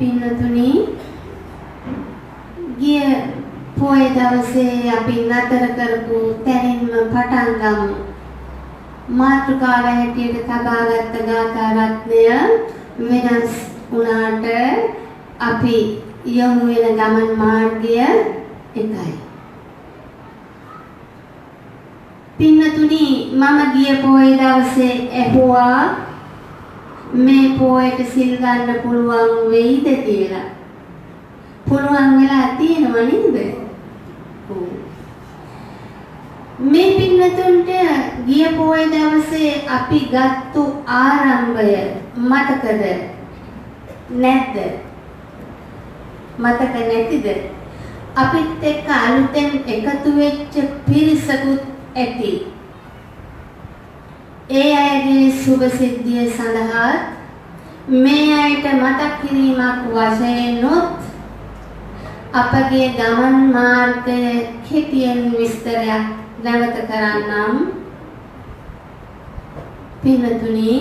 පින්නතුනි ගිය පොය දවසේ අපි නතර කරපු තැනින්ම පටන් ගමු. මාතෘකාව හැටියට තබාගත් ගාථා රත්නය වෙනස් වුණාට අපි යොමු වෙන ගමන් මාර්ගය එකයි. පින්නතුනි මම ගිය පොය දවසේ ඇහුවා මේ පොයට සිල් ගන්න පුළුවන් වෙයිද කියලා. පුළුවන් වෙලා තියෙනව නේද? මේ පින්නතුන්ට ගිය පොය දවසේ අපි ගත්තු ආරම්භය මතකද නැද්ද? මතක නැතිද? අපිත් එක්ක අලුතෙන් එකතු වෙච්ච පිරිසකුත් ඇති. ඒ අයගේ සුභ සිද්ධිය සඳහා මේ අයට මතක් කිරීමක් වශයෙන් අපගේ ගමන් මාර්ගය කෙටියෙන් විස්තරයක් නැවත කරන්නම්. පින්නතුනි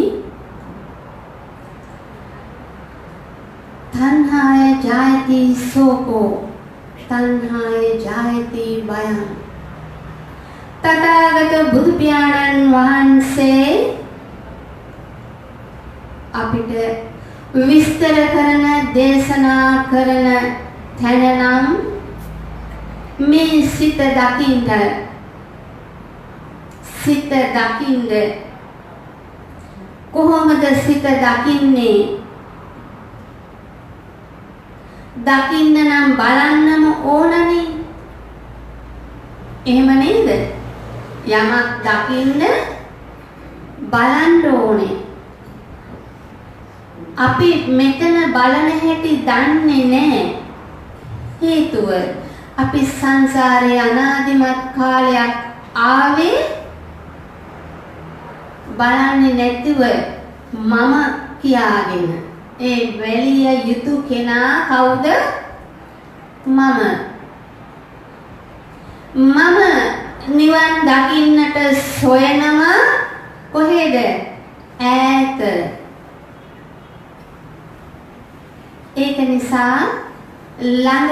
තණ්හාය ජායති සෝකෝ තණ්හාය ජායති භයං. තථාගත බුදු පියාණන් වහන්සේ අපිට විස්තර කරන දේශනා කරන තැනනම් මේ සිත දකින්න කොහොමද සිත දකින්නේ? දකින්න නම් බලන්නම ඕනනේ. එහෙම නේද? යමක් දකින්න බලන්න ඕනේ. අපි මෙතන බලන හැටි දන්නේ නැහැ. හේතුව අපි සංසාරේ අනාදිමත් කාලයක් ආවේ බලන්නේ නැතුව මම කියාගෙන. ඒ වැලිය යුතු කෙනා කවුද? මම නිවන් දකින්නට සොයනවා කොහෙද? ඈත. ඒක නිසා ළඟ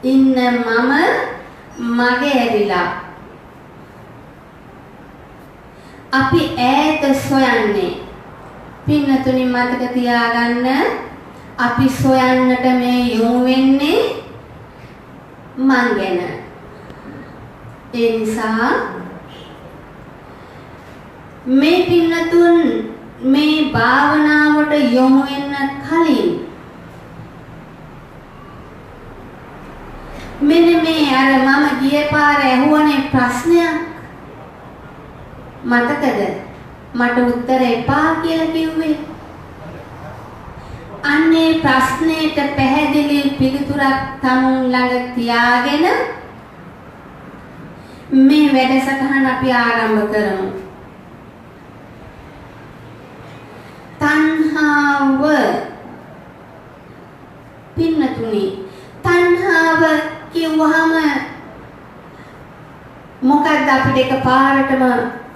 ඉන්න මම මගේ ඇරිලා අපි ඈත සොයන්නේ. පින්නතුනි මතක තියාගන්න අපි සොයන්නට මේ යොමු වෙන්නේ මං ගැන. ඒ නිසා මේ පින්නතුන් මේ භාවනාවට යොමු වෙන්න කලින් මෙන්න මේ අර මම ගිය පාර ඇහුවනේ ප්‍රශ්නයක් මතකද? මට උත්තර එපා කියලා කිව්වේ. අන්නේ ප්‍රශ්නෙට පැහැදිලි පිළිතුරක් තමුන් ළඟ තියාගෙන මේ වැඩසටහන අපි ආරම්භ කරමු. තණ්හාව පින්නතුනි තණ්හාව කිව්වහම මොකක්ද අපිට එකපාරටම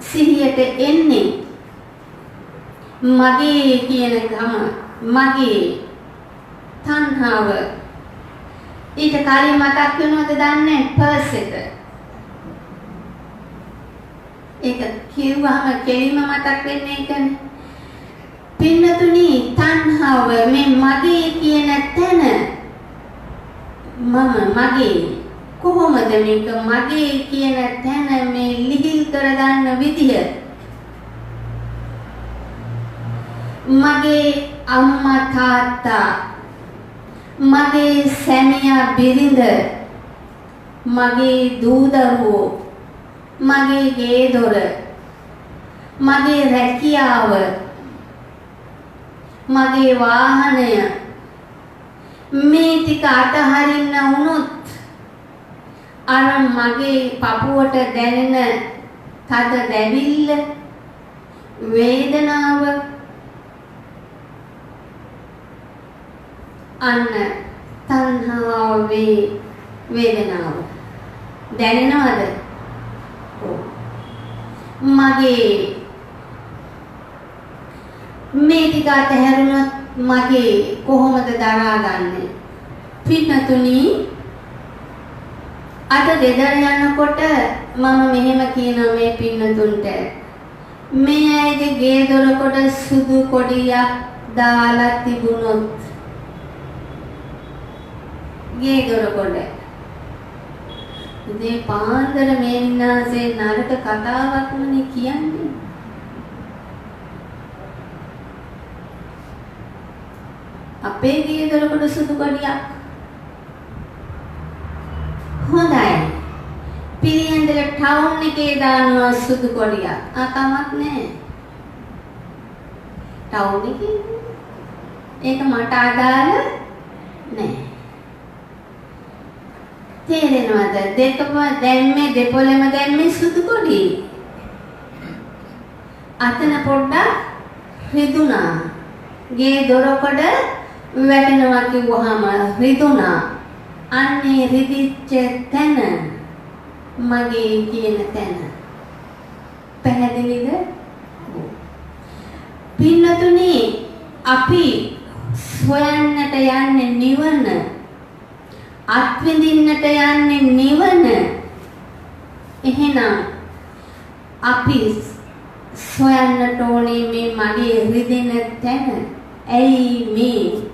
සිහියට එන්නේ? මගේ කියන ගම මගේ තණ්හාව. ඊට කලින් මතක් වෙනවද දන්නේ? පර්ස් එක. ඒක කිව්වහම කෙලිම මතක් වෙන්නේ ඒකනේ. පින්නතුනි තණ්හාව මේ මගේ කියන තැන මගේ කොහොමද මේක මගේ කියන තැන මේ ලිහිල් කරගන්න විදිය? මගේ අම්මා තාත්තා, මගේ සැමියා බිරිඳ, මගේ දූ දරුවෝ, මගේ ගේ දොර, මගේ රැකියාව, මගේ වාහනය මේ ටික අතහරින්න වුණොත් අර මගේ පපුවට දැනෙන තද දැවිල්ල වේදනාව අන්න තණ්හාවේ වේදනාව දැනෙනවද? මගේ මේ ටික අතහැරුණොත් මගේ කොහොමද දරාගන්නේ? පින්නතුනි අද ගෙදර යනකොට මම මෙහෙම කියනවා මේ පින්නතුන්ට. මේ අයගේ ගේ දොරකොට සුදු කොඩියක් දාලා තිබුණොත් ගේ දොරකොට ඉතින් පාන්දර මේ විනාසේ නරක කතාවක්මනේ කියන්නේ. අපේ ගේ දොරකොට සුදු කොඩියක් හොඳයි. පිළියෙන්දල ටවුන් එකේ දානවා සුදු කොඩියක්. කමක් නැහැ. ටවුන් එකේ ඒක මට අදාළ නැහැ. තේරෙනවද? දෙකම දැම්මේ දෙපොළෙම දැම්මේ සුදු කොඩි. අතන පොඩ්ඩක් රිදුනා. ගේ දොරකඩ වැටෙනවා කිව්වහම රිදුනා. අන්නේ රිදිච්ච තැන මගේ කියන තැන. පැහැදිලිද? පින්නතුනි අපි සොයන්නට යන්නේ නිවන. අත්විඳින්නට යන්නේ නිවන. එහෙනම් අපි සොයන්නට ඕනේ මේ මගේ රිදෙන තැන. ඇයි මේ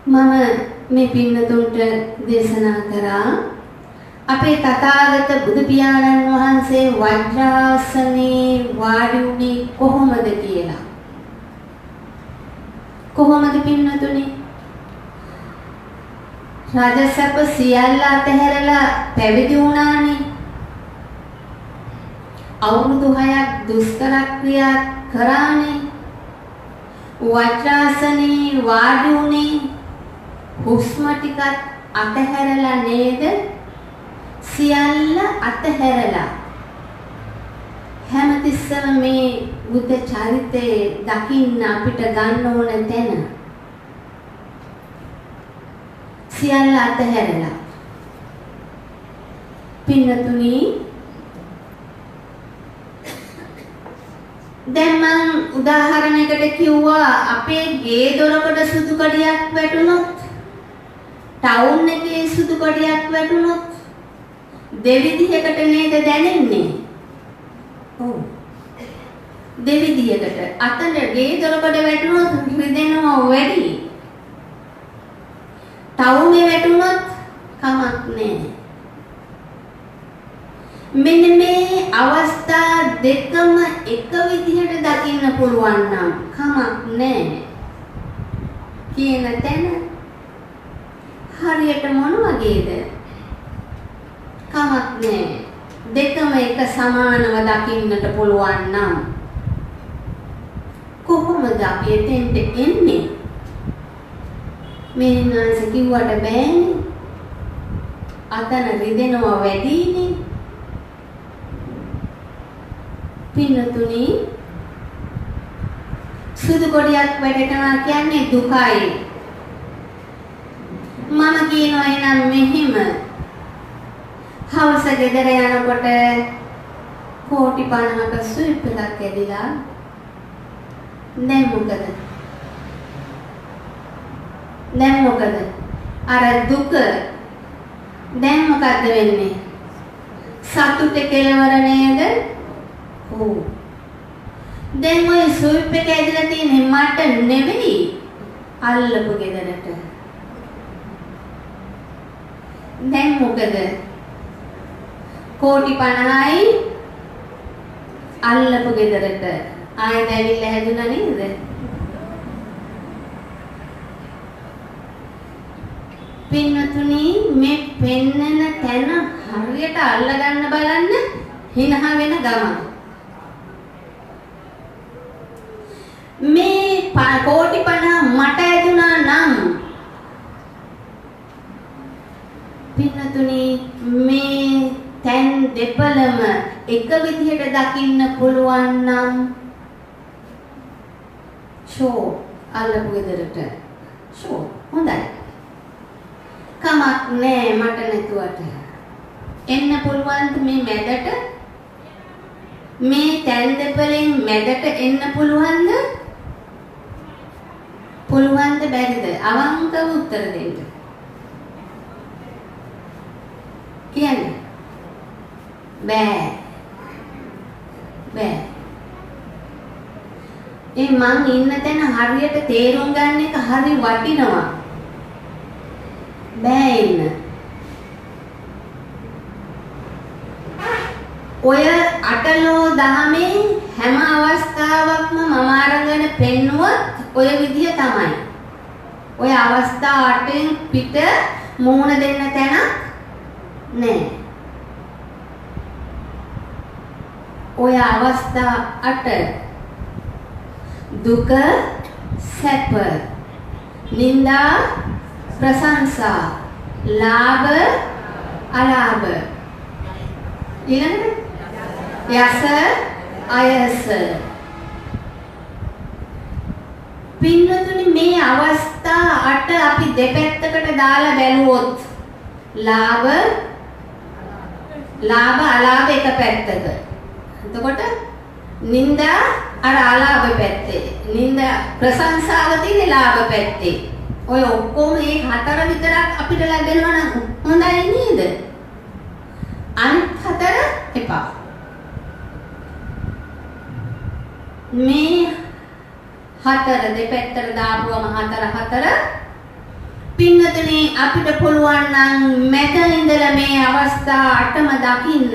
මම මේ පින්නතුන්ට දේශනා කරා අපේ තථාගත බුදු පියාණන් වහන්සේ වජ්‍රාසනේ වාඩි වුණේ කොහොමද කියලා. කොහොමද පින්නතුනි? රාජසප සියල්ල අතහැරලා පැවිදි වුණානේ. අවුරුදු 6ක් දුෂ්කර ක්‍රියා කරානේ. වජ්‍රාසනේ වාඩි වුණේ හුස්ම ටිකක් අතහැරලා නේද? සියල්ල අතහැරලා හැමතිස්සම මේ බුද්ධ චරිතේ දකින්න අපිට ගන්න ඕන තැන. සියල්ල අතහැරලා පින්නතුනි දැන් මම උදාහරණයකට කිව්වා අපේ ගේ දොරකට සුදු කඩියක් වැටුණොත් ටවුන් එකේ සුදු කඩියක් වැටුණොත් දෙවිදිහකට නේද දැනෙන්නේ? ඔව්. දෙවිදිහකට. අතන ගේ දොරකට වැටුණොත් රිදෙනවා වැඩි. ටවුනේ වැටුණොත් කමක් නැහැ. මෙන්න මේ අවස්ථා දෙකම එක විදිහට දකින්න පුළුවන් නම් කමක් නැහැ. කියන තැන හරියට මොන වගේද? කමක් නැහැ. දෙකම එක සමානව දකින්නට පුළුවන් නම් කොහොමද අපි එතෙන්ට එන්නේ? මේ නංස කිව්වට බෑනේ. අතන රිදෙනවා වැඩිනේ. පින්නතුනි සුදු කොඩියක් වැටෙනවා කියන්නේ දුකයි. මම කියනවා එනම් මෙහිම හවස ගෙදර යනකොට කෝටි 50ක ස්විප් එකක් ඇදිලා දැන් මොකද? අර දුක දැන් මොකද්ද වෙන්නේ? සතුට කෙලවර නේද? ඔව්. දැන් ඔය ස්විප් එක ඇදලා තියෙන්නේ මට නෙවෙයි අල්ලපු ගෙදරට. දැන් මොකද? කෝටි 50යි අල්ලපු ගෙදරට ආයෙත් ඇවිල්ලා හැදුණා නේද? පින්නතුනි මේ පෙන්නන තැන හරියට අල්ලගන්න බලන්න හිනහ වෙන ගමන. මේ කෝටි 50 මට ඇදුණා නම් පින්නතුනි මේ තැන් දෙපළම එක විදිහට දකින්න පුළුවන් නම් ෂෝ අල්ලපු ගෙදරට ෂෝ හොඳයි. කමක් නෑ මට නැතුවට එන්න පුළුවන් මේ මැදට. මේ තැන් දෙපළෙන් මැදට එන්න පුළුවන්ද? බැරිද? අවංකව උත්තර දෙන්න. කියන්නේ බෑ. බෑ. මං ඉන්න තැන හරියට තේරුම් ගන්න එක හරි වටිනවා. බෑ ඉන්න. ඔය අටලෝ දහමේ හැම අවස්ථාවක්ම මම අරගෙන පෙන්නුවත් ඔය විදිය තමයි. ඔය අවස්ථා අටෙන් පිට මූණ දෙන්න තැනක් නෑ. ඔය අවස්ථා අට දුක සැප නිന്ദා ප්‍රශංසා ලාභ අලාභ ඊළඟට යස අයස පින්නතුනි මේ අවස්ථා අට අපි දෙපැත්තකට දාලා බැලුවොත් ලාභ අලාභ එක පැත්තක. එතකොට නිന്ദා අර අලාභ පැත්තේ. නිന്ദා ප්‍රශංසාව තියෙන ලාභ පැත්තේ. ඔය ඔක්කොම මේ හතර විතරක් අපිට ලැබෙනවා නම් හොඳයි නේද? අනිත් හතර එපා. මේ හතර දෙපැත්තට දාපුවම හතර පින්නතුනේ අපිට පුළුවන් නම් මැද ඉඳලා මේ අවස්ථා අටම දකින්න.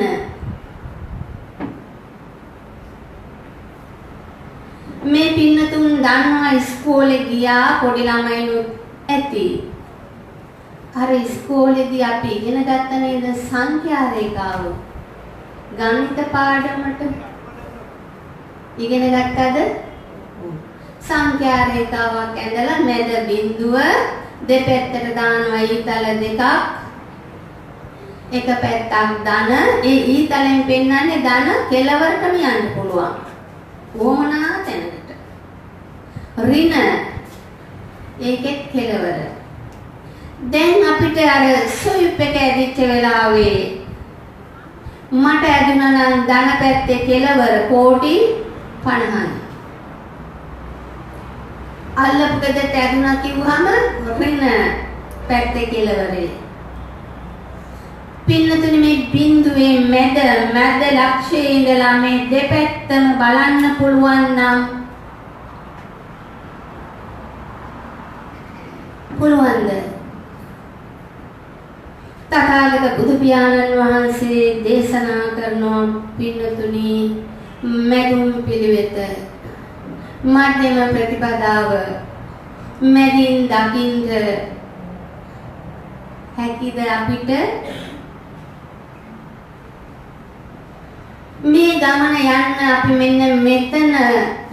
මේ පින්නතුන් දන්නවා ඉස්කෝලේ ගියා පොඩි ළමයිනුත් ඇති. අර ඉස්කෝලේදී අපි ඉගෙන ගත්ත නේද සංඛ්‍යා රේඛාව? ගණිත පාඩමට ඉගෙන ගත්තද? සංඛ්‍යා රේඛාවක් ඇඳලා මැද බිඳුව දෙපැත්තට දානවා ඊතල දෙකක්. එක පැත්තක් ධන. ඒ ඊතලෙන් පෙන්වන්නේ ධන කෙලවරටම යන්න පුළුවන්. ඕමනා තැනකට. ඍණ ඒකෙත් කෙලවර. දැන් අපිට අර ස්විප් එක ඇදිච්ච වෙලාවේ මට ඇදුනා නම් ධන පැත්තේ කෙලවර කෝටි 50යි. අල්ලපු ගෙදරට ඇදුනා කිව්වම ඍණ පැත්තේ කෙලවරේ. පින්නතුනි මේ බිඳුවේ මැද ලක්ෂයේ ඉඳලා මේ දෙපැත්තම බලන්න පුළුවන් නම් පුළුවන්ද? තථාගත බුදු පියාණන් වහන්සේ දේශනා කරන පින්නතුනි මැදුම් පිළිවෙත මධ්‍යම ප්‍රතිපදාව මැදින් දකින්ද හැකිද අපිට? මේ ගමන යන්න අපි මෙන්න මෙතන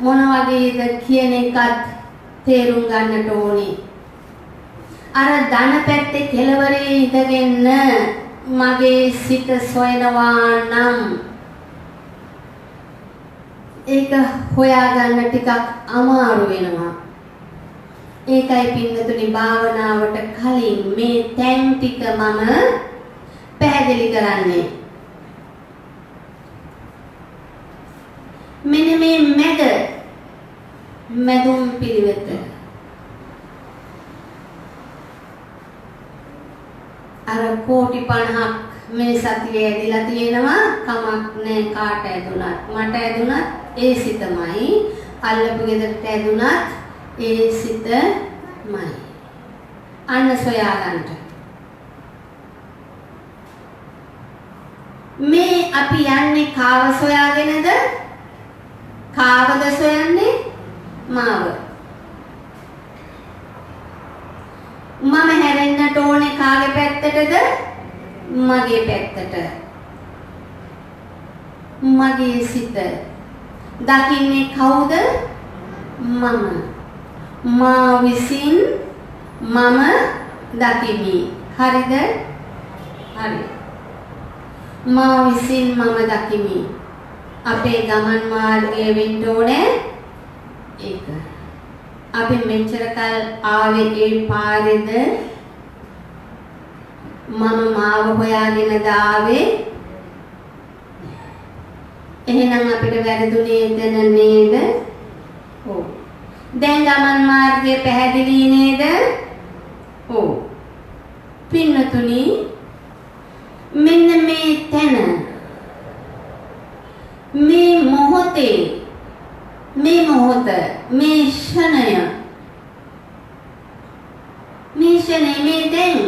මොන වගේද කියන එකත් තේරුම් ගන්නට ඕනේ. අර ධන පැත්තේ කෙලවරේ ඉඳගෙන මගේ සිත සොයනවා නම් ඒක හොයාගන්න ටිකක් අමාරු වෙනවා. ඒකයි පින්නතුනි භාවනාවට කලින් මේ තැන් ටික මම පැහැදිලි කරන්නේ. මෙන්න මේ මැදුම් පිළිවෙත අර කෝටි 50ක් මේ සතියේ ඇදලා තියෙනවා. කමක් නැහැ කාට ඇදුණත් මට ඇදුණත් ඒ සිතමයි. අල්ලපු ගෙදරට ඇදුණත් ඒ සිතමයි. අන්න සොයාගන්න. මේ අපි යන්නේ කාව සොයාගෙනද? කාවද සොයන්නේ? මාව. මම හැරෙන්නට ඕනේ කාගේ පැත්තටද? මගේ පැත්තට. මගේ සිත දකින්නේ කවුද? මම. මා විසින් මම දකිමි. හරිද? හරි. මා විසින් මම දකිමි. අපේ ගමන් මාර්ගය වෙන්න ඕනේ ඒක. අපි මෙච්චර කල් ආවේ ඒ පාරේද? මම මාව හොයාගෙනද ආවේ? එහෙනම් අපිට වැරදුනේ එතන නේද? ඔව්. දැන් ගමන් මාර්ගය පැහැදිලි නේද? ඔව්. පින්නතුනි මෙන්න මේ තැන මේ මොහොතේ මේ මොහොත මේ ක්ෂණය මේ දැන්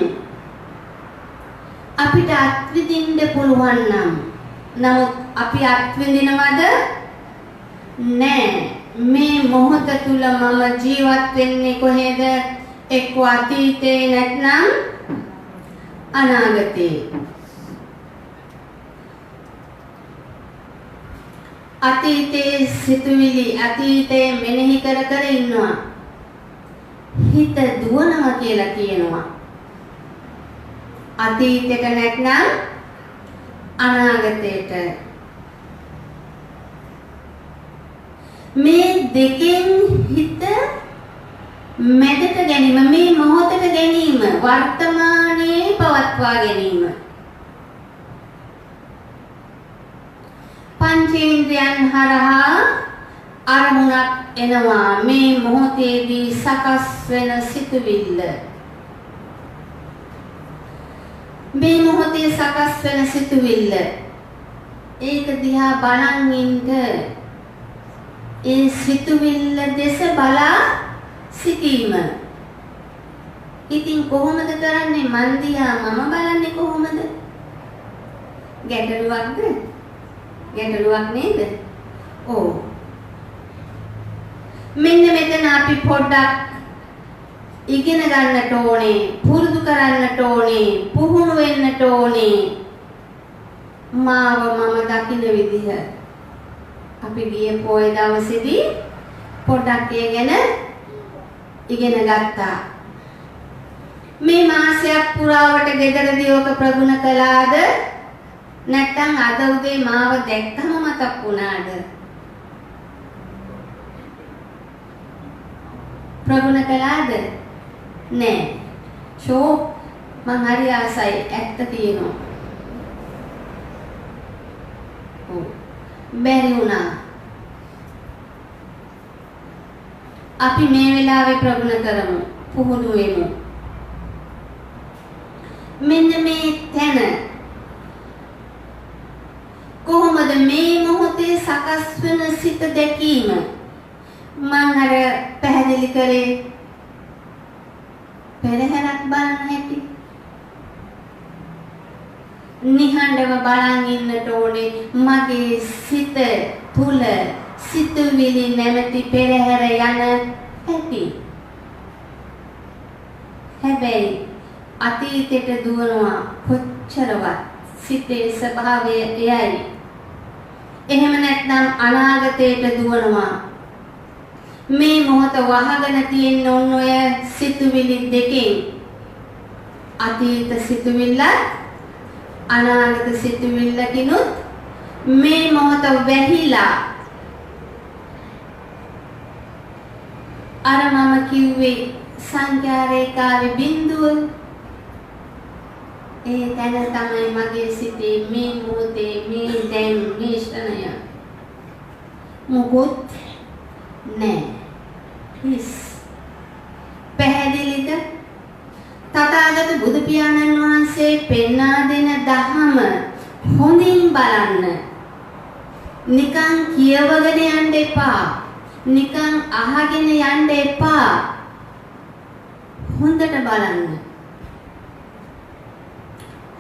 අපිට අත්විඳින්න පුළුවන් නම් නමුත් අපි අත්විඳිනවද? නෑ. මේ මොහොත තුල මම ජීවත් වෙන්නේ කොහෙද? එක්ක අතීතේ නැත්නම් අනාගතේ. අතීතේ සිතුවිලි අතීතේ මෙනෙහි කර කර ඉන්නවා. හිත දුවනවා කියලා කියනවා. අතීතයට නැත්නම් අනාගතයට. මේ දෙකෙන් හිත මැදට ගැනීම, මේ මොහොතට ගැනීම, වර්තමානයේ පවත්වා ගැනීම. පංචේන්ද්‍රයන් හරහා අරමුණක් එනවා. මේ මොහොතේදී සකස් වෙන සිතුවිල්ල. මේ මොහොතේ සකස් වෙන සිතුවිල්ල. ඒක දිහා බලන් ඉන්න. ඒ සිතුවිල්ල දෙස බලා සිටීම. ඉතින් කොහොමද කරන්නේ? මන් දිහා මම බලන්නේ කොහොමද? ගැටලුවක්ද? ගැටලුවක් නේද? ඔව්. මෙන්න මෙතන අපි පොඩ්ඩක් ඉගෙන ගන්නට ඕනේ, පුරුදු කරන්නට ඕනේ, පුහුණු වෙන්නට ඕනේ. මාව මම දකින්න විදිහ. අපි ගිය පොය දවසේදී පොඩ්ඩක් ඒ ගැන ඉගෙන ගත්තා. මේ මාසයක් පුරාවට ගෙදරදී ඔක ප්‍රගුණ කළාද? නැත්නම් අද උදේ මාව දැක්කම මතක් වුණාද? ප්‍රගුණ කළාද? නෑ. ෂෝ මං හරි ආසයි ඇත්ත තියෙනවා. ඔව්. බැරි වුණා. අපි මේ වෙලාවේ ප්‍රගුණ කරමු. පුහුණු වෙමු. මෙන්න මේ තැන කොහොමද මේ මොහොතේ සකස් වෙන සිත දැකීම? මං අර පැහැදිලි කරේ පෙරහැරක් බලන්න හැටි. නිහඬව බලන් ඉන්නට ඕනේ. මගේ සිත තුල සිතුවිලි නැමැති පෙරහැර යන හැටි. හැබැයි අතීතයට දුවනවා කොච්චරවත් සිතේ ස්වභාවය එයයි. එහෙම නැත්නම් අනාගතයට දුවනවා. මේ මොහොත වහගෙන තියෙන ඔන්න ඔය සිතුවිලි දෙකෙන් අතීත සිතුවිල්ල අනාගත සිතුවිල්ලකිනුත් මේ මොහොත වැහිලා අර මම කිව්වේ සංඛ්‍යා රේඛාවේ බිඳුව. ඒ තැන තමයි මගේ සිතේ මේ මොහොතේ මේ දැන් මේ ක්ෂණය. මොකොත් නෑ. හිස්. පැහැදිලිද? තථාගත බුදු පියාණන් වහන්සේ පෙන්වා දෙන ධහම හොඳින් බලන්න. නිකන් කියවගෙන යන්න එපා. නිකන් අහගෙන යන්න එපා. හොඳට බලන්න.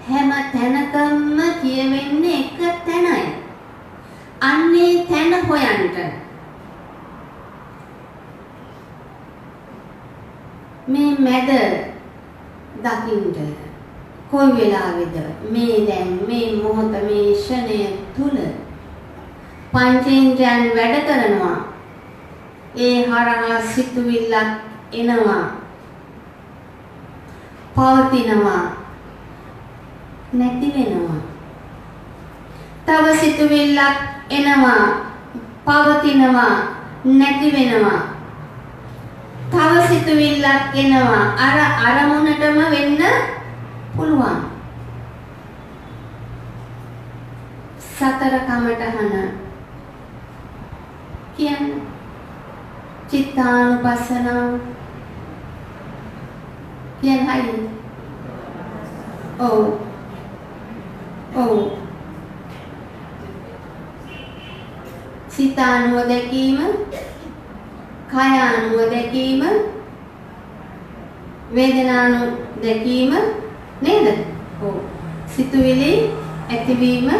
හැම තැනකම කියවෙන්නේ එක තැනයි. අන්නේ තැන හොයන්න. මේ මැද දකින්න කොයි වෙලාවෙද මේ දැන් මේ මොහොත මේ ක්ෂණය තුල පංචේන්ද්‍රයන් වැඩ කරනවා. ඒ හරහා සිතුවිල්ලක් එනවා, පවතිනවා, නැති වෙනවා. තව සිතුවිල්ලක් එනවා, පවතිනවා, නැති වෙනවා. තව සිතුවිල්ලක් එනවා, අර අරමුණටම වෙන්න පුළුවන්. සතර කමඨහන කියන්නේ චිත්තානුපස්සනාව කියන හයි. ඔව්. ඔව්. සිතානුව දැකීම, කයානුව දැකීම, වේදනානුව දැකීම නේද? ඔව්. සිතුවිලි ඇතිවීම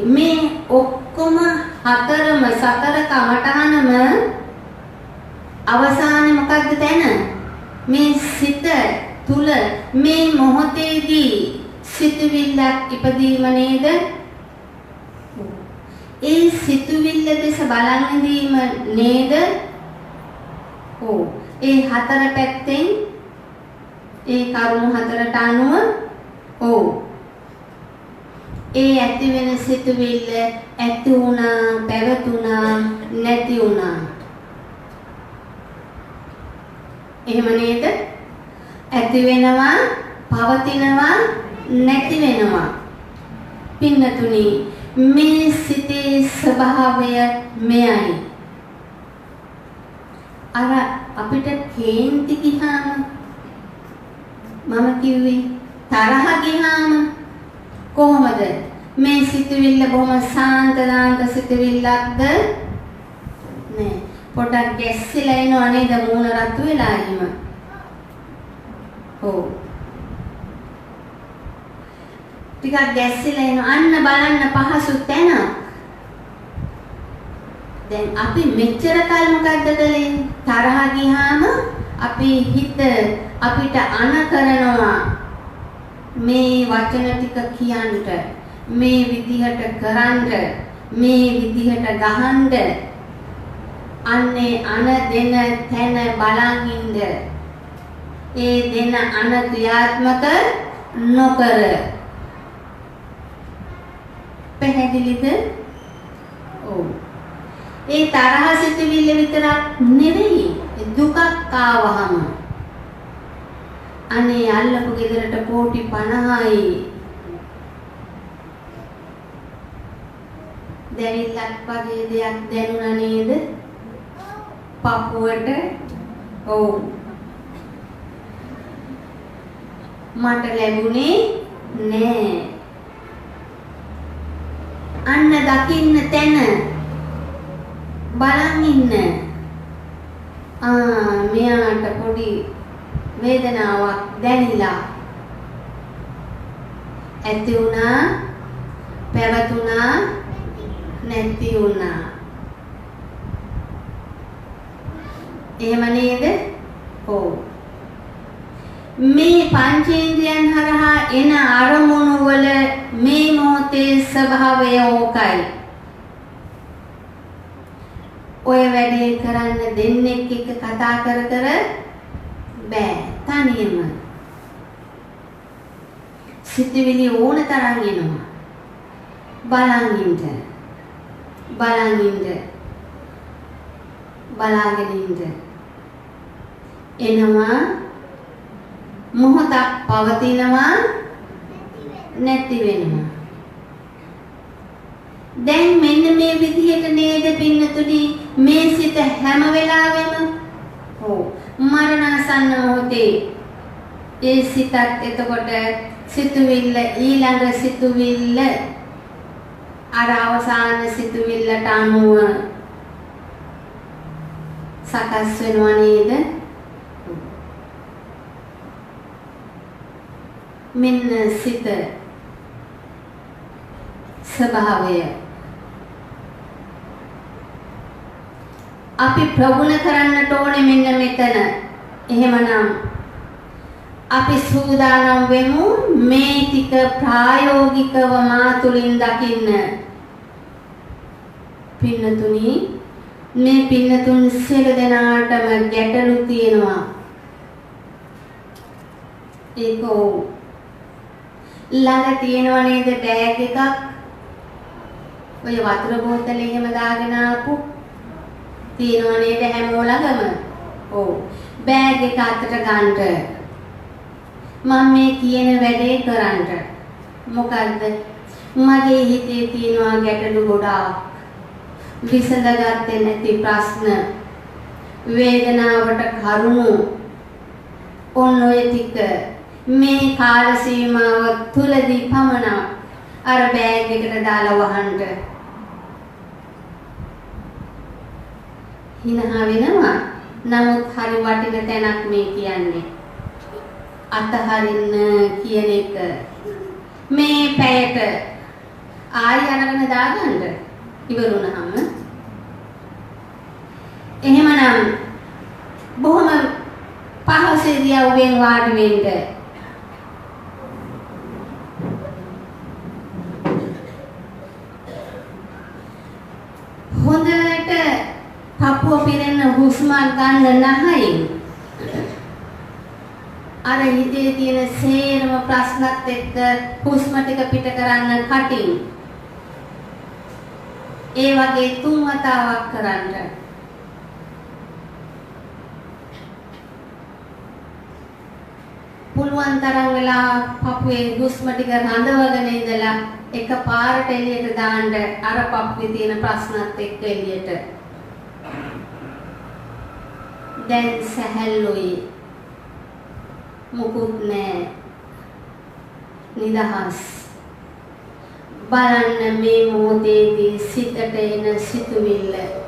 මේ ඔක්කොම හතරම සතර කමඨහනම අවසානයේ මොකක්ද තැන? මේ සිත තුල මේ මොහොතේදී සිතුවිල්ලක් ඉපදීම නේද? ඒ සිතුවිල්ල දෙස බලන් ඉඳීම නේද? ඔව්. ඒ හතර පැත්තෙන් ඒ කරුණු හතරට අනුව ඔව්. ඒ ඇති වෙන සිතුවිල්ල ඇති වුණා, පැවතුණා, නැති වුණා. එහෙම නේද? ඇති වෙනවා, පවතිනවා, නැති වෙනවා. පින්නතුනි මේ සිතේ ස්වභාවය මෙයයි. අර අපිට කේන්ති ගියාම මම කිව්වේ තරහ ගියාම කොහොමද මේ සිතුවිල්ල බොහොම සාන්තදාන්ත සිතුවිල්ලක්ද නේ පොඩක් ගැස්සිලා එනවා නේද මූණ රතු වෙලා එහෙම. ඔව්. ටිකක් ගැස්සිලා එනවා අන්න බලන්න පහසු තැන. දැන් අපි මෙච්චර කල් මොකද්ද කළේ? තරහ ගියාම අපේ හිත අපිට අන කරනවා මේ වචන ටික කියන්න, මේ විදිහට කරන්න, මේ විදිහට ගහන්න. අන්නේ අන දෙන තැන බලන් ඉන්න. ඒ දෙන අන ක්‍රියාත්මක නොකර. පැහැදිලිද? ඔව්. ඒ තරහ සිතුවිල්ල විතරක් නෙවෙයි දුකක් ආවහම අනේ අල්ලපු ගෙදරට කෝටි 50යි දැවිල්ලක් වගේ දෙයක් දැනුණා නේද? පපුවට. ඔව්. මට ලැබුණේ නෑ. අන්න දකින්න තැන බලන් ඉන්න. මෙයාට පොඩි වේදනාවක් දැනිලා ඇති වුණා, පැවතුණා, නැති වුණා. එහෙම නේද? ඔව්. මේ පංචේන්ද්‍රයන් හරහා එන අරමුණු වල මේ මොහොතේ ස්වභාවය ඕකයි. ඔය වැඩේ කරන්න දෙන්නෙක් එක්ක කතා කර බෑ තනියම. සිතුවිලි ඕන තරම් එනවා. බලන් ඉන්න. බලාගෙන ඉන්න. එනවා මොහොතක් පවතිනවා නැති වෙනවා. දැන් මෙන්න මේ විදිහට නේද පින්නතුනි මේ සිත හැම වෙලාවෙම මරණාසන්න මොහොතේ ඒ සිතත් එතකොට සිතුවිල්ල ඊළඟ සිතුවිල්ල අර අවසාන සිතුවිල්ලට අනුව සකස් වෙනවා නේද? මෙන්න සිත ස්වභාවය අපි ප්‍රගුණ කරන්නට ඕනේ මෙන්න මෙතන. එහෙමනම් අපි සූදානම් වෙමු මේ ටික ප්‍රායෝගිකව මා තුලින් දකින්න. පින්නතුනි මේ පින්නතුන් සියලු දෙනාටම ගැටලු තියෙනවා. ඒක ළඟ තියෙනව නේද බෑග් එකක්? ඔය වතුර බෝතලේ එහෙම දාගෙන ආපු තියෙනව නේද හැමෝ ළඟම? ඔව්. බෑග් එක අතට ගන්න. මම මේ කියන වැඩේ කරන්න. මොකද්ද? මගේ හිතේ තියෙනවා ගැටලු ගොඩාක්. විසඳගත්තේ නැති ප්‍රශ්න. වේදනාවට කරුණු ඔන්න ඔය ටික මේ කාල සීමාව තුලදී පමණක් අර බෑග් එකට දාලා වහන්න හිනහා වෙනවා. නමුත් හරි වටින තැනක් මේ කියන්නේ. අතහරින්න කියන එක මේ පැයට ආයි අරගෙන දාගන්න ඉවරුනහම එහෙමනම් බොහොම පහසු ඉරියව්වෙන් වාඩි වෙන්න. හොඳට පපුව පිරෙන හුස්ම ගන්න නැහැයි. අර හිතේ තියෙන සේරම ප්‍රශ්නත් එක්ක හුස්ම ටික පිට කරන්න කටින්. ඒ වගේ 3 වතාවක් කරන්න. පුළුවන් තරම් වෙලා පපුවේ හුස්ම ටික රඳවගෙන ඉඳලා එක පාරට එළියට දාන්න අර පපුවේ තියෙන ප්‍රශ්නත් එක්ක එළියට. දැන් සැහැල්ලුයි. මුකුත් නෑ. නිදහස්. බලන්න මේ මොහොතේදී සිතට එන සිතුවිල්ල.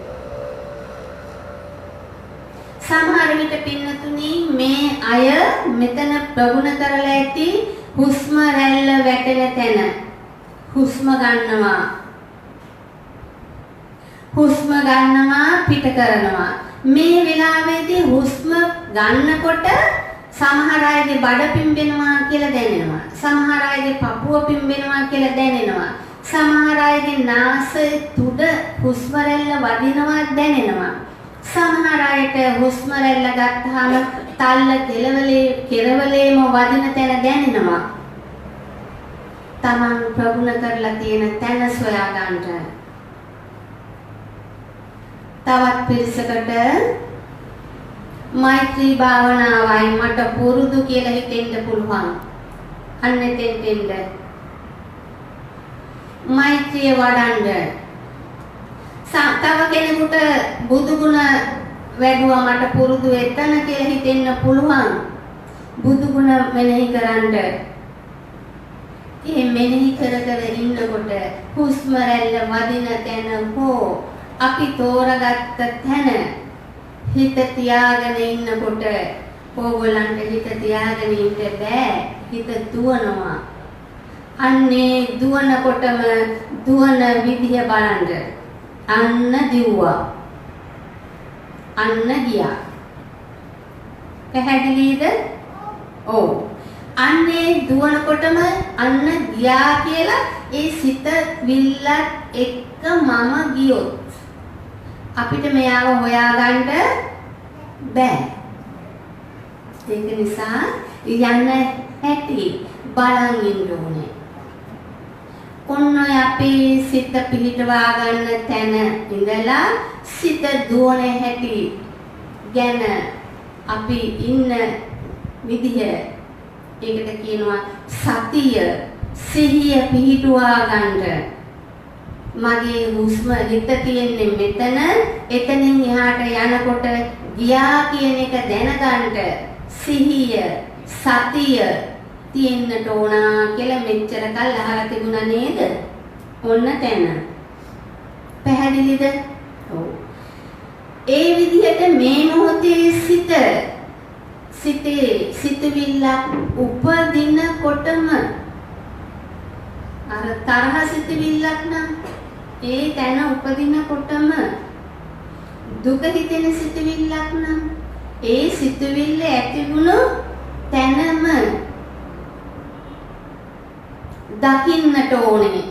සමහර විට පින්නතුනි මේ අය මෙතන ප්‍රගුණ කරලා ඇති හුස්ම රැල්ල වැටෙන තැන හුස්ම ගන්නවා. හුස්ම ගන්නවා පිට කරනවා. මේ වෙලාවේදී හුස්ම ගන්නකොට සමහර අයගේ බඩ පිම්බෙනවා කියලා දැනෙනවා. සමහර අයගේ පපුව පිම්බෙනවා කියලා දැනෙනවා. සමහර අයගේ නාසය තුඩ හුස්ම රැල්ල වදිනවා දැනෙනවා. සමහර අයට හුස්ම රැල්ල ගත්තාම තල්ල කෙරවලේම වදින තැන දැනෙනවා. Taman ප්‍රගුණ කරලා තියෙන තැන සොයා ගන්න. තවත් පිරිසකට මෛත්‍රී භාවනාවයි මට පුරුදු කියලා හිතෙන්න පුළුවන්. අන්න එතෙන්ට මෛත්‍රිය වඩන්න. තව කෙනෙකුට බුදු ගුණ වැඩුවා මට පුරුදු එතන කියලා හිතෙන්න පුළුවන්. බුදු ගුණ මෙනෙහි කරන්න. ඒ මෙනෙහි කර කර ඉන්නකොට හුස්ම රැල්ල වදින තැන හෝ අපි තෝරගත්ත තැන හිත තියාගෙන ඉන්නකොට ඕගොල්ලන්ට හිත තියාගෙන ඉන්න බෑ. හිත දුවනවා. අන්නේ දුවනකොටම දුවන විදිය බලන්න. අන්න දිව්වා. අන්න ගියා. පැහැදිලිද? ඔව්. අන්නේ දුවනකොටම අන්න ගියා කියලා ඒ සිත විල්ලත් එක්ක මම ගියොත් අපිට මෙයාව හොයාගන්න බෑ. ඒක නිසා යන්න හැටි බලන් ඉන්න ඕනේ. ඔන්න අපේ සිත පිහිටවා ගන්න තැන ඉඳලා සිත දුවන හැටි ගැන අපි ඉන්න විදිහ ඒකට කියනවා සතිය සිහිය පිහිටුවා ගන්න. මගේ හුස්ම හිත තියෙන්නේ මෙතන එතනින් එහාට යනකොට ගියා කියන එක දැනගන්න සිහිය සතිය තියෙන්නට ඕන කියලා මෙච්චර කල් අහලා තිබුණා නේද? ඔන්න තැන. පැහැදිලිද? ඔව්. ඒ විදිහට මේ මොහොතේ සිතේ සිතවිල්ල උපදිනකොටම අර තරහ සිතවිල්ලක් නම් ඒ තැන උපදිනකොටම දුක හිතෙන සිතවිල්ලක් නම් ඒ සිතවිල්ල ඇතිවුණු තැනම දකින්නට ඕනේ.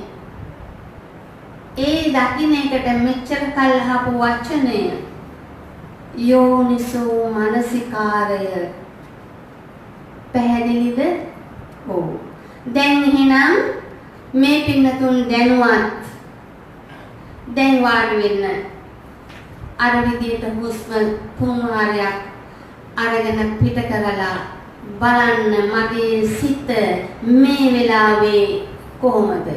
ඒ දකින්න එකට මෙච්චර කල් අහපු වචනය යෝනිසෝ මනසිකාරය. පැහැදිලිද? ඔව්. දැන් එහෙනම් මේ පින්නතුන් දැනුවත්. දැන් වාඩි වෙන්න. අර විදියට හුස්ම 3 වාරයක් අරගෙන පිට කරලා බලන්න මගේ සිත මේ වෙලාවේ කොහොමද?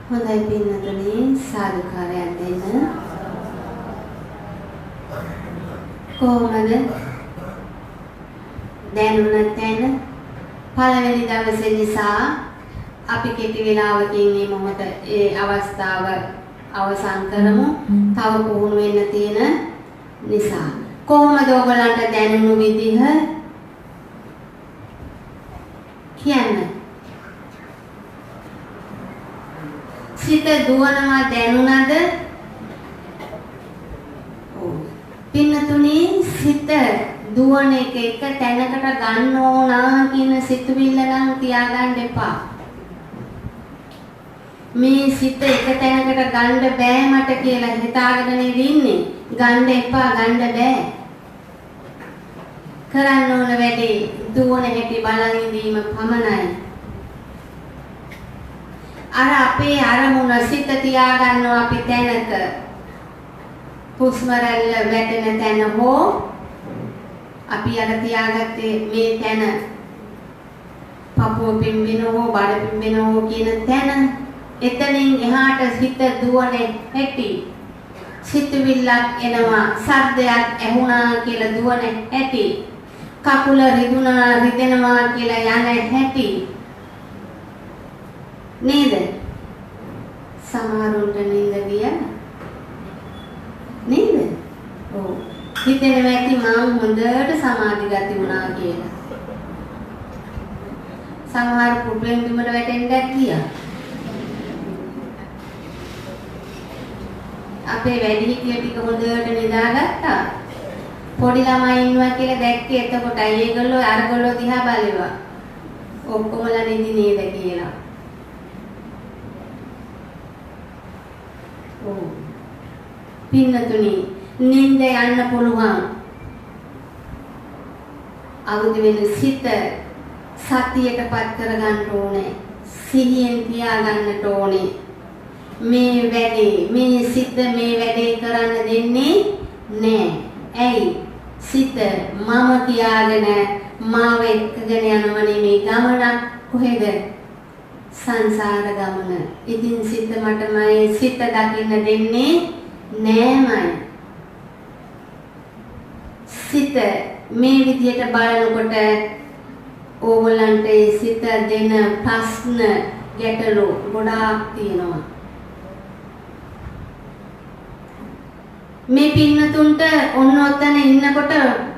හොඳයි පින්නතුනි සාදුකාරයක් දෙන්න. කොහොමද දැනුණ තැන පළවෙනි දවසේ නිසා අපි කෙටි වෙලාවකින් මේ මොහොත ඒ අවස්ථාව අවසන් කරමු. තව පුහුණු වෙන්න තියෙන නිසා. කොහොමද ඔයගලන්ට දැනුණු විදිහ කියන්න. සිත දුවනවා දැනුණද? පින්නතුනි සිත දුවන එක තැනකට ගන්න ඕනා කියන සිතුවිල්ල නම් තියාගන්න එපා. මේ සිත එක තැනකට ගන්න බෑ මට කියලා හිතාගෙන ඉන්නේ. ගන්න එපා, ගන්න බෑ. කරන්න ඕන වැඩේ දුවන හැටි බලන් ඉඳීම පමණයි. අර අපේ අරමුණ සිත තියාගන්නවා අපි තැනක. හුස්ම රැල්ල වැටෙන තැන හෝ අපි අර තියාගත්තේ මේ තැන පපුව පිම්බෙන හෝ බඩ පිම්බෙන හෝ කියන තැන. එතනින් එහාට හිත දුවන්නේ ඇති. සිතුවිල්ලක් එනවා, ශබ්දයක් ඇහුණා කියලා දුවන්නේ ඇති. කකුල රිදෙනවා කියලා යන්නේ ඇති. නේද? සමහරුන්ට නිින්ද ගියා නේද? ඔව්. හිතෙනවා ඇති මම හොඳට සමාධිගත වුණා කියලා. සමහර පුදුම බිමට වැටෙන්නත් ගියා. අපේ වැඩිහිටියෝ ටික හොඳට නිදාගත්තා. පොඩි ළමයි ඉන්නවා කියලා දැක්කේ එතකොටයි ඒගොල්ලෝ අරගොල්ලෝ දිහා බලුවා. ඔක්කොමලා නිදි නේද කියලා. ඔව්. පින්නතුනි නිින්ද යන්න පුළුවන්. අවදි වෙන සිත සතියටපත් කරගන්න ඕනේ. සිහියෙන් තියාගන්නට ඕනේ. මේ සිත මේ වැඩේ කරන්න දෙන්නේ නෑ. ඇයි? සිත මම කියාගෙන මාව එක්කගෙන යනව නෙමේ ගමනක් කොහෙද? සංසාර ගමන. ඉතින් සිත මටමයි සිත දකින්න දෙන්නේ නෑමයි. සිත මේ විදියට බලනකොට ඕගොල්ලන්ට සිත දෙන ප්‍රශ්න ගැටලු ගොඩාක් තියෙනවා. මේ පින්නතුන්ට ඔන්න ඔතන ඉන්නකොට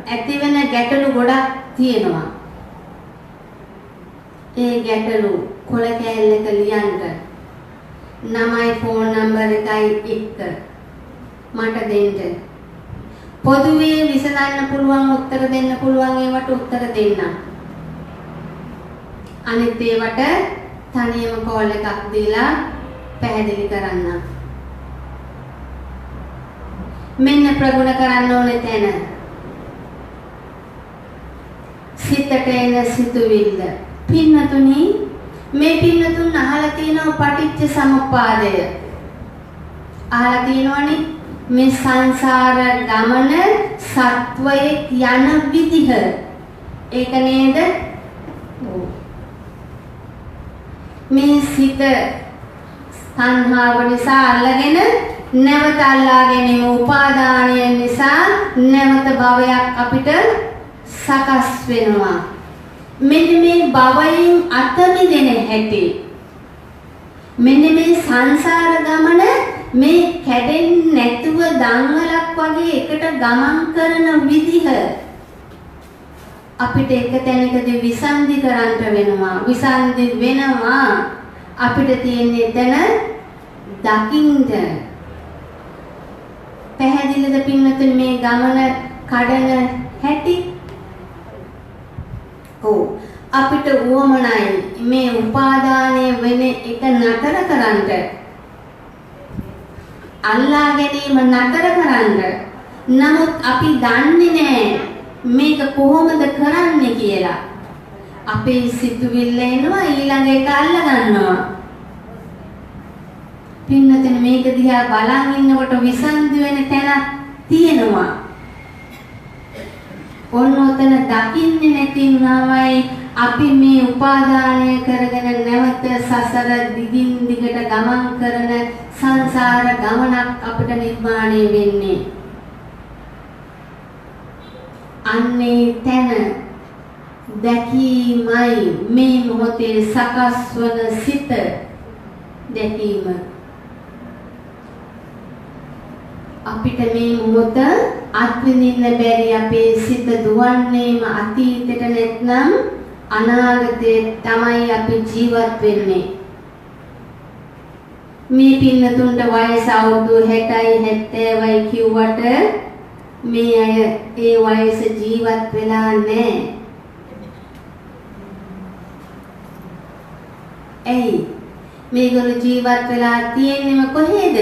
ඇති වෙන ගැටලු ගොඩක් තියෙනවා. ඒ ගැටලු කොළ කෑල්ලක ලියන්න. නමයි ෆෝන් නම්බර් එකයි එක්ක මට දෙන්න. පොදුවේ විසඳන්න පුළුවන් උත්තර දෙන්න පුළුවන් ඒවට උත්තර දෙන්න. අනිත් ඒවට තනියම කෝල් එකක් දීලා පැහැදිලි කරන්න. මෙන්න ප්‍රගුණ කරන්න ඕනේ තැන. සිතට එන සිතුවිල්ල. පින්නතුනි මේ පින්නතුන් අහලා තියෙනවා පටිච්ච සමුප්පාදය. අහලා තියෙනවනේ මේ සංසාර ගමන සත්වයේ යන විදිහ. ඒක නේද? මේ සිත සංහාව නිසා අල්ලගෙන නැවත අල්ලා ගැනීම උපාදානය නිසා නැවත භවයක් අපිට සකස් වෙනවා. මෙන්න මේ භවයෙන් අත මිදෙන හැටි. මෙන්න මේ සංසාර ගමන මේ කැඩෙන්නේ නැතුව දන්වලක් වගේ එකට ගමන් කරන විදිහ අපිට එක තැනකදී විසන්ධි කරන්න වෙනවා. විසන්ධි වෙනවා. අපිට තියෙන්නේ එතන දකින්න. පැහැදිලිද පින්නතුනි මේ ගමන කඩන හැටි? ඔව්. අපිට උවමනයි මේ උපාදානය වෙන එක නතර කරන්න. අල්ලා ගැනීම නතර කරන්න. නමුත් අපි දන්නේ නැහැ මේක කොහොමද කරන්නේ කියලා. අපේ සිතුවිල්ල එනවා ඊළඟ එක අල්ල ගන්නවා. පින්නතන මේක දිහා බලන් ඉන්නකොට විසන්ධි වෙන තැනක් තියෙනවා. ඔන්න ඔතන දකින්නේ නැති වුණාමයි අපි මේ උපාදානය කරගෙන නැවත සසර දිගින් දිගට ගමන් කරන සංසාර ගමනක් අපිට නිර්මාණය වෙන්නේ. අන්නේ තැන දැකීමයි මේ මොහොතේ සකස් වන සිත දැකීම. අපිට මේ මොහොත අත්විඳින්න බැරි අපේ සිත දුවන්නේම අතීතයට නැත්නම් අනාගතේ තමයි අපි ජීවත් වෙන්නේ. මේ පින්නතුන්ට වයස අවුරුදු 60යි 70යි කිව්වට මේ අය ඒ වයස ජීවත් වෙලා නැහැ. ඇයි? මේගොල්ලෝ ජීවත් වෙලා තියෙන්නේම කොහේද?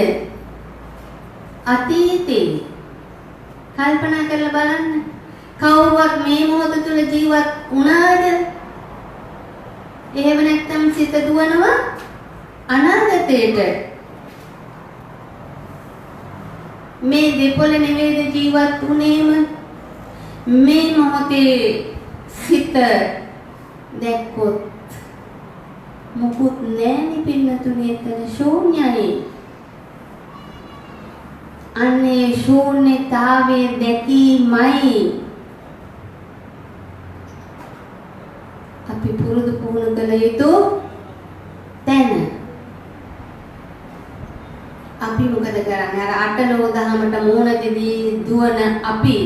අතීතේ. කල්පනා කරලා බලන්න. කවුරුවත් මේ මොහොත තුල ජීවත් වුණාද? එහෙම නැත්නම් සිත දුවනවා අනාගතයට. මේ දෙපොළ නෙවෙයිද ජීවත් වුණේම? මේ මොහොතේ සිත දැක්කොත් මොකුත් නැණි පින්නතුනේ එතන ශූන්‍යයි. අන්නේ ශූන්‍යතාවයේ දැකීමයි අපි පුරුදු පුහුණු කළ යුතු තැන. අපි මොකද කරන්නේ? අර අටලෝ දහමට මූණ දෙදී දුවන අපි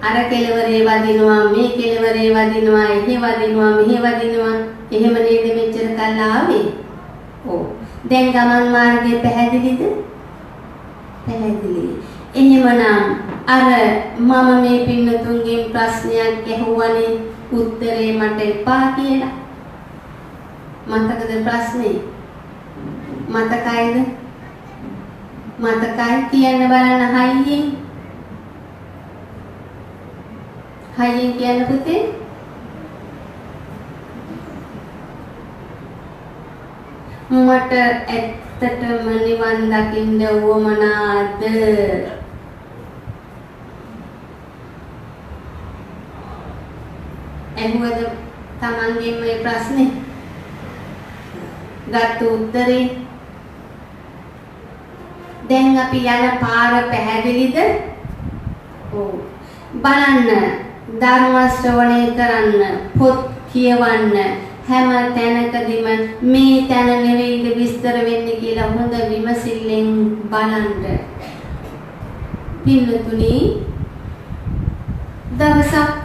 අර කෙලවරේ වදිනවා, මේ කෙලවරේ වදිනවා, එහෙ වදිනවා, මෙහෙ වදිනවා. එහෙම නේද මෙච්චර කල් ආවේ? ඔව්. දැන් ගමන් මාර්ගය පැහැදිලිද? පැහැදිලි. එහෙමනම් අර මම මේ පින්නතුන්ගෙන් ප්‍රශ්නයක් ඇහුවනේ උත්තරේ මට එපා කියලා. මතකද ප්‍රශ්නේ? මතකයිද? මතකයි කියන්න බලන්න හයියෙන්. හයියෙන් කියන්න පුතේ. මට ඇත්තටම නිවන් දකින්න උවමනාද? ඇහුවද තමන්ගෙන් මේ ප්‍රශ්නේ? ගත්ත උත්තරේ? දැන් අපි යන පාර පැහැදිලිද? ඔව්. බලන්න, ධර්ම ශ්‍රවණය කරන්න, පොත් කියවන්න, හැම තැනකදීම මේ තැන නෙවෙයිද විස්තර වෙන්නේ කියලා හොඳ විමසිල්ලෙන් බලන්න. පින්නතුනි, දවසක්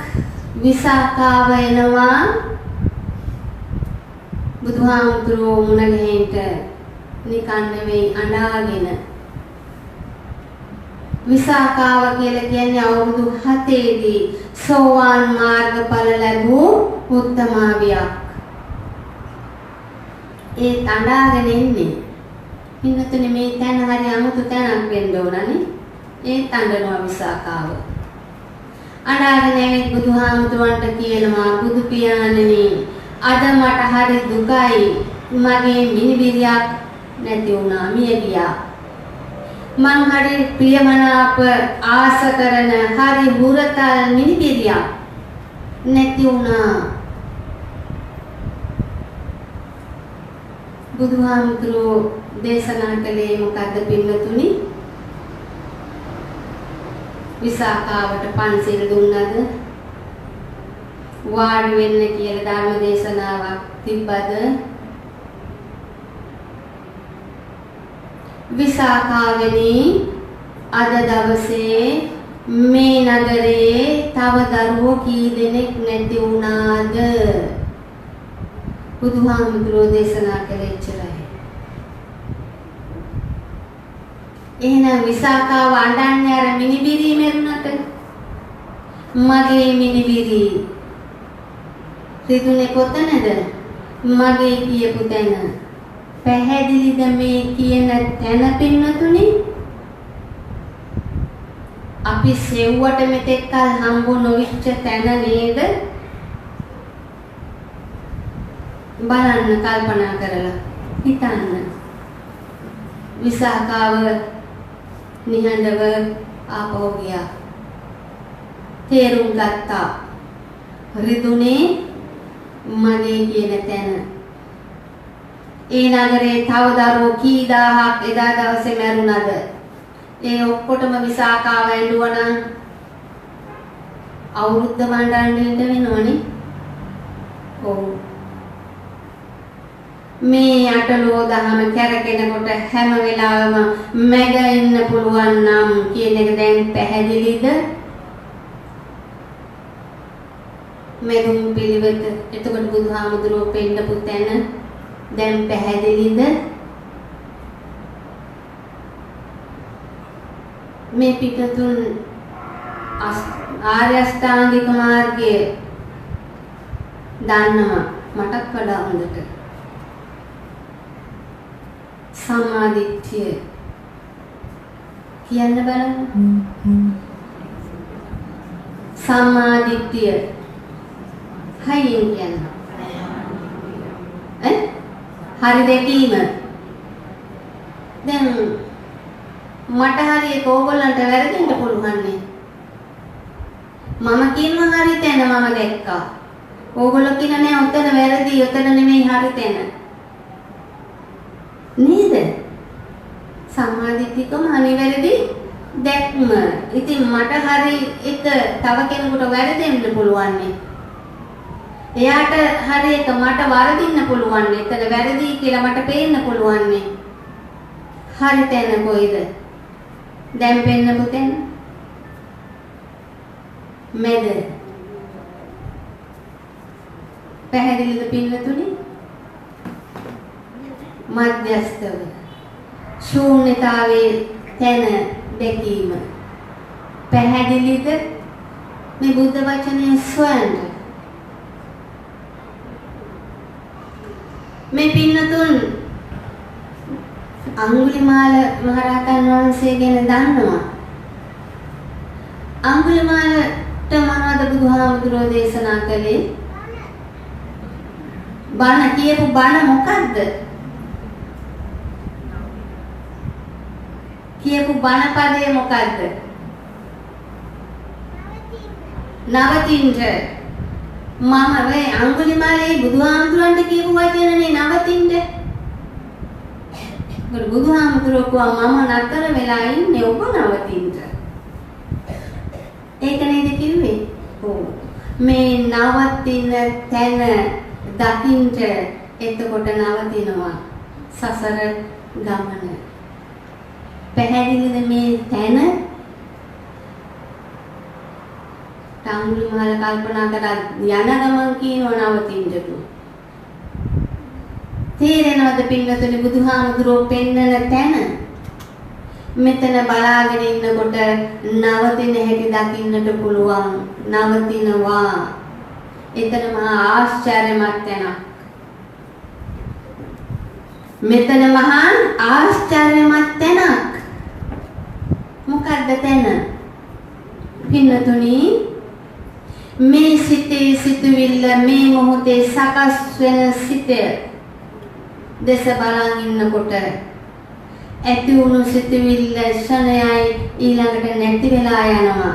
විසාකාව එනවා බුදුහාමුදුරුවෝ මුණ ගැහෙන්න. නිකන් නෙවෙයි, අඬාගෙන. විසාකාව කියලා කියන්නේ අවුරුදු 7ේදී සෝවාන් මාර්ගඵල ලැබූ උත්තමාවියක්. ඒ අඬාගෙන ඉන්නේ. පින්නතුනේ මේ තැන හරි අමුතු තැනක් වෙන්න ඕනනේ. ඒ අඬනවා විසාකාව. අඬාගෙන ඇවිත් බුදුහාමුදුරන්ට කියනවා, බුදු පියාණනි, අද මට හරි දුකයි. මගේ මිනිබිරියක් නැති වුණා, මිය ගියා. මං හරි ප්‍රියමනාප ආස කරන හරි හුරතල් මිනිබිරියක් නැති වුණා. බුදුහාමුදුරුවෝ දේශනා කළේ මොකද්ද පින්නතුනි? විසාකාවට පන්සිල් දුන්නද? වාඩි වෙන්න කියලා ධර්ම දේශනාවක් තිබ්බද? විසාකාවෙනි, අද දවසේ මේ නගරේ තව දරුවෝ කී දෙනෙක් නැති වුණාද? බුදුහාමුදුරුවෝ දේශනා කළේ එච්චරයි. එහෙනම් විසාකාව අඬන්නේ අර මිනිබිරි මෙරුණට. මගේ මිනිබිරි රිදුනේ කොතනද? මගේ කියපු තැන. පැහැදිලිද මේ කියන තැන පින්නතුනි? අපි සෙව්වට මෙතෙක් කල හම්බ නොවිච්ච තැන නේද? බලන්න, කල්පනා කරලා හිතන්න. විසාකාව නිහඬව ආපහු ගියා. තේරුම් ගත්තා. රිදුනේ මගේ කියන තැන. ඒ නගරේ තව දරුවෝ කී දහහක් එදා දවසේ මැරුණාද? ඒ ඔක්කොටම විසාකාව ඇඬුවනම් අවුරුද්ද මණ්ඩන්න වෙනවනේ. ඔව්. මේ අටලෝ දහම කැරකෙනකොට හැම වෙලාවෙම මැග ඉන්න පුළුවන් නම් කියන එක දැන් පැහැදිලිද? මෙදුම් පිළිවෙත එතකොට බුදුහාමුදුරුවෝ පෙන්නපු තැන දැන් පැහැදිලිද? මේ පිටතුන් ආර්ය අෂ්ටාංගික මාර්ගය දන්නවා මටත් වඩා හොඳට. සම්මා දිට්ඨිය කියන්න බලන්න. සම්මා දිට්ඨිය හයියෙන් කියන්න. හරි දැකීම. දැන් මට හරි ඒක ඕගොල්ලන්ට වැරදින්න පුළුවන් නේ. මම කියනවා හරි තැන මම දැක්කා. ඕගොල්ලෝ කියන නෑ ඔතන වැරදි, ඔතන නෙමෙයි හරි තැන. නේද? සම්මාදිට්ඨිකම අනිවැරදි දැක්ම. ඉතින් මට හරි එක තව කෙනෙකුට වැරදෙන්න පුළුවන් නේ. එයාට හරි එක මට වරදින්න පුළුවන් නේ. එතන වැරදි කියලා මට පේන්න පුළුවන් නේ. හරි තැන කොයිද? දැන් පෙන්නපු තැන. මැද. පැහැදිලිද පින්නතුනි? මධ්‍යස්ථව ශූන්‍යතාවයේ තැන දැකීම පැහැදිලිද? මේ බුද්ධ වචනේ සොයන්න. මේ පින්නතුන් අඟුලිමාල මහරහතන් වහන්සේ ගැන දන්නවා. අඟුලිමාලට මොනවද බුදුහාමුදුරෝ දේශනා කළේ? බණ කියපු බණ මොකද්ද? කියපු බණ පදේ මොකද්ද? නවතින්න. මම වේ අඟුලිමාලේ බුදුහාමුදුරන්ට කියපු වචනනේ නවතින්න. බුදුහාමුදුරෝ කිව්වා මම නතර වෙලා ඉන්නේ ඔබ නවතින්න. ඒක නේද කිව්වේ? ඔව්. මේ නවතින තැන දකින්න එතකොට නවතිනවා සසර ගමන. පැහැදිලිද මේ තැන? අඟුලිමාල කල්පනා කරලා යන ගමන් කියනවා නවතින්නට. තේරෙනවද පින්නතුනි බුදුහාමුදුරුවෝ පෙන්නන තැන? මෙතන බලාගෙන ඉන්නකොට නවතින හැටි දකින්නට පුළුවන්. නවතිනවා. එතන මහා ආශ්චර්යමත් තැනක්. මෙතන මහා ආශ්චර්යමත් තැනක්. මොකද්ද තැන? පින්නතුනි මේ සිතේ සිතුවිල්ල මේ මොහොතේ සකස් වෙන සිතේ දේශ බලන් ඉන්නකොට ඇති වුණු සිතුවිල්ල ශරණයයි ඊළඟට නැති වෙලා යනවා.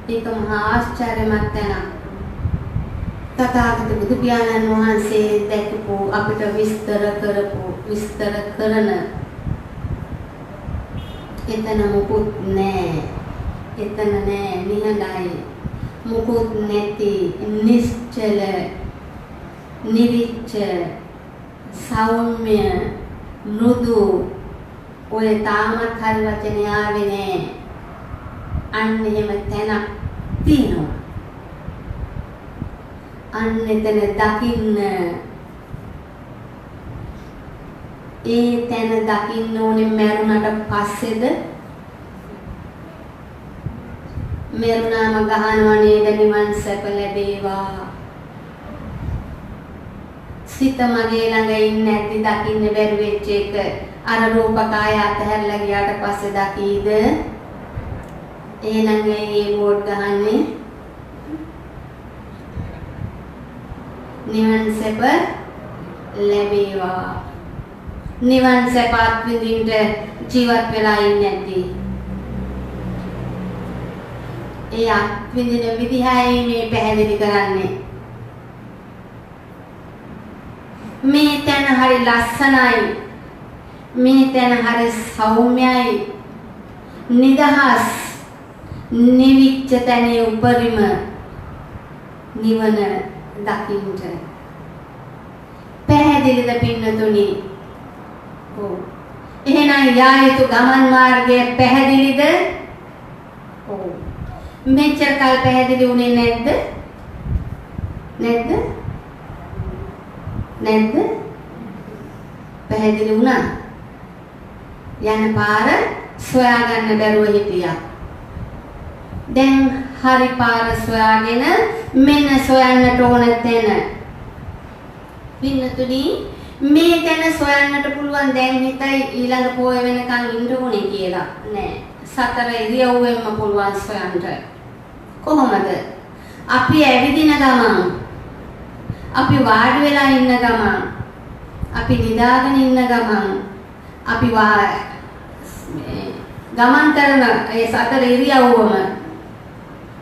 ඒක මහා ආශ්චර්යමත් තැනක්. තථාගත බුදු පියාණන් වහන්සේ දැකපු අපිට විස්තර කරන එතන මොකුත් නෑ. එතන නෑ නිහඬයි. මොකුත් නැති නිශ්චල නිවිච්ච සෞම්‍ය මෘදු ඔය තාමත් හරි වචනේ ආවේ නෑ. අන්න එහෙම තැනක් තියෙනවා. අන්න එතන දකින්න. ඒ තැන දකින්න ඕනේ මරුණට පස්සේද? මරුණාම ගහනවා නේද නිවන් සැප ලැබේවා. සිත මගේ ළඟ ඉන්නේ නැති දකින්න බැරි වෙච්ච එක අර රූපකාය අතහැරලා ගියාට පස්සේ දකීද? එහෙනම් මේ බෝඩ් ගහන්නේ නිවන් සැප ලැබේවා. නිවන් සැපත් විඳින්න ජීවත් වෙලා ඉන්නේ නැති. ඒ අත් විඳින විදිහයි මේ පැහැදිලි කරන්නේ. මේ තැන හරි ලස්සනයි. මේ තැන හරි සෞම්‍යයි. නිදහස් නිවිච්ච තැනේ උපරිම නිවන දකින්න. පැහැදිලිද පින්නතුනි? ඔව්. එහෙනම් යා යුතු ගමන් මාර්ගය පැහැදිලිද? ඔව්. මෙච්චර කල් පැහැදිලි වුණේ නැද්ද? නැද්ද? නැද්ද? පැහැදිලි වුණා. යන පාර සොයාගන්න බැරුව හිටියා. දැන් හරි පාර සොයාගෙන මෙන්න සොයන්නට ඕන තැන. පින්නතුනි මේ තැන සොයන්නට පුළුවන් දැන් හිතයි ඊළඟ පොය වෙනකන් ඉන්න ඕනේ කියලා. නෑ. සතර ඉරියව්වෙන්ම පුළුවන් සොයන්න. කොහොමද? අපි ඇවිදින ගමන්, අපි වාඩි වෙලා ඉන්න ගමන්, අපි නිදාගෙන ඉන්න ගමන්, අපි ගමන් කරන ඒ සතර ඉරියව්වම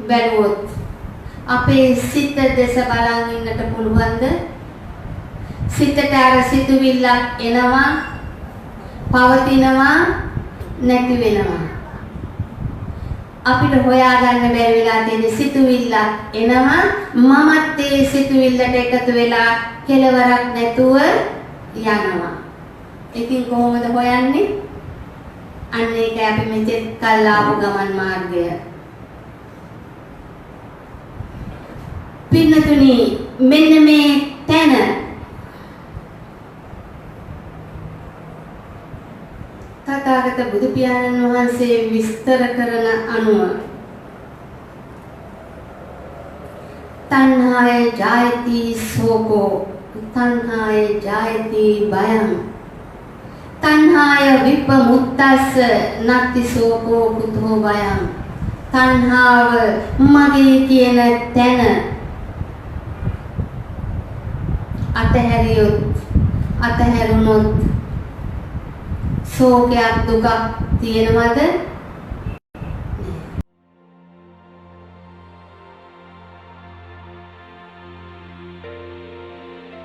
බැලුවොත් අපේ සිත දෙස බලන් ඉන්නට පුළුවන්ද? සිතට අර සිතුවිල්ලක් එනවා, පවතිනවා, නැති වෙනවා. අපිට හොයාගන්න බැරි වෙලා තියෙන සිතුවිල්ලක් එනවා, මමත් ඒ සිතුවිල්ලට එකතු වෙලා කෙලවරක් නැතුව යනවා. ඉතින් කොහොමද හොයන්නේ? අන්න ඒක අපි මෙතෙක් කල් ආපු ගමන් මාර්ගය. පින්නතුනි මෙන්න මේ තැන තථාගත බුදු පියාණන් වහන්සේ විස්තර කරන අනුව තණ්හාය ජායති සෝකෝ තණ්හාය ජායති භයං තණ්හාය විපමුත්තස්ස නත්ති සෝකෝ කුතෝ භයං. තණ්හාව මගේ කියන තැන අතහැරියොත්, අතහැරුණොත් ශෝකයක් දුකක් තියෙනවද?